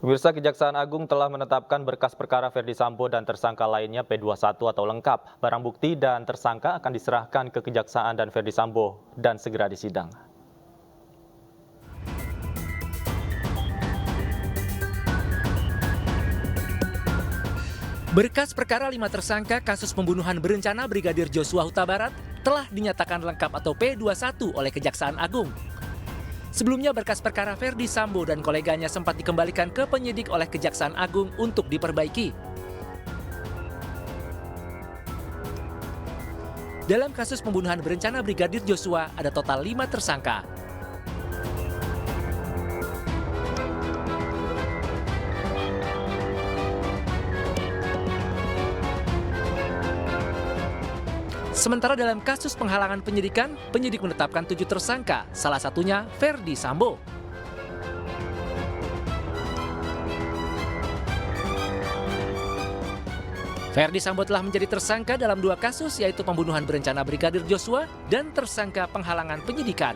Pemirsa, Kejaksaan Agung telah menetapkan berkas perkara Ferdy Sambo dan tersangka lainnya P21 atau lengkap. Barang bukti dan tersangka akan diserahkan ke Kejaksaan dan Ferdy Sambo dan segera disidang. Berkas perkara 5 tersangka kasus pembunuhan berencana Brigadir Joshua Huta Barat telah dinyatakan lengkap atau P21 oleh Kejaksaan Agung. Sebelumnya berkas perkara Ferdy Sambo dan koleganya sempat dikembalikan ke penyidik oleh Kejaksaan Agung untuk diperbaiki. Dalam kasus pembunuhan berencana Brigadir Joshua ada total 5 tersangka. Sementara dalam kasus penghalangan penyidikan, penyidik menetapkan 7 tersangka, salah satunya Ferdy Sambo. Ferdy Sambo telah menjadi tersangka dalam 2 kasus, yaitu pembunuhan berencana Brigadir Joshua dan tersangka penghalangan penyidikan.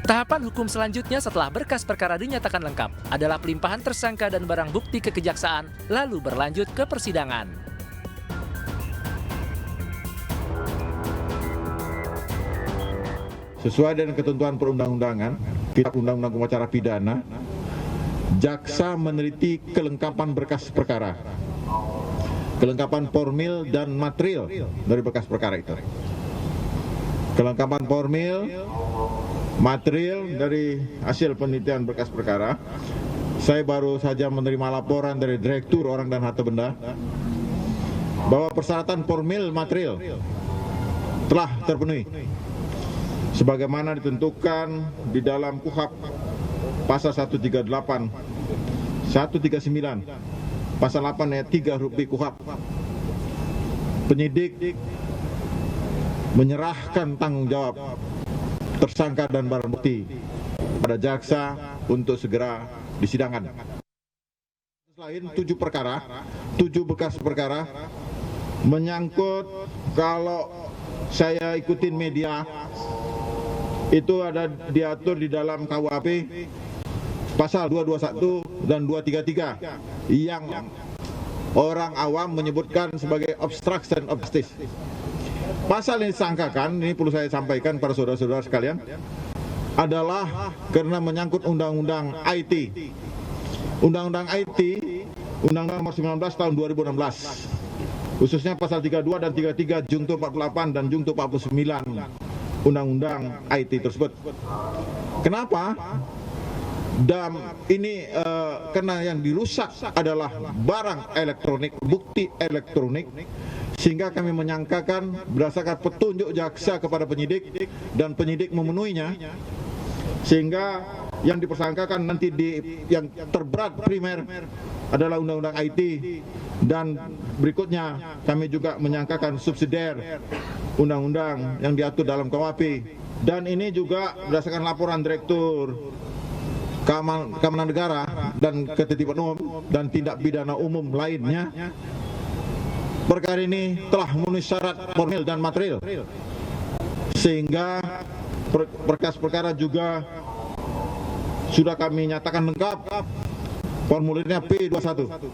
Tahapan hukum selanjutnya setelah berkas perkara dinyatakan lengkap adalah pelimpahan tersangka dan barang bukti ke Kejaksaan, lalu berlanjut ke persidangan. Sesuai dengan ketentuan perundang-undangan, Kitab Undang-Undang Acara Pidana, jaksa meneliti kelengkapan berkas perkara, kelengkapan formil dan material dari berkas perkara itu. Kelengkapan formil, material dari hasil penelitian berkas perkara, saya baru saja menerima laporan dari Direktur Orang dan Harta Benda bahwa persyaratan formil material telah terpenuhi sebagaimana ditentukan di dalam KUHP pasal 138, 139, pasal 8 ayat 3 huruf B KUHP. Penyidik menyerahkan tanggung jawab tersangka dan barang bukti pada jaksa untuk segera disidangkan. Selain 7 perkara, 7 berkas perkara menyangkut, kalau saya ikutin media, itu ada diatur di dalam KUHP pasal 221 dan 233 yang orang awam menyebutkan sebagai obstruction of justice. Pasal yang disangkakan, ini perlu saya sampaikan para saudara-saudara sekalian, adalah karena menyangkut Undang-Undang IT. Undang-Undang IT, Undang-Undang nomor 19 tahun 2016, khususnya pasal 32 dan 33 Jungto 48 dan Jungto 49 Undang-Undang IT tersebut. Kenapa? Dan ini karena yang dirusak adalah barang elektronik, bukti elektronik, sehingga kami menyangkakan berdasarkan petunjuk jaksa kepada penyidik dan penyidik memenuhinya, sehingga yang dipersangkakan nanti yang terberat primer adalah Undang-Undang IT, dan berikutnya kami juga menyangkakan subsidiar undang-undang yang diatur dalam KUHP. Dan ini juga berdasarkan laporan Direktur Keamanan Negara dan Ketertiban Umum dan tindak pidana umum lainnya, perkara ini telah memenuhi syarat formil dan material, sehingga berkas perkara juga sudah kami nyatakan lengkap, formulirnya P21.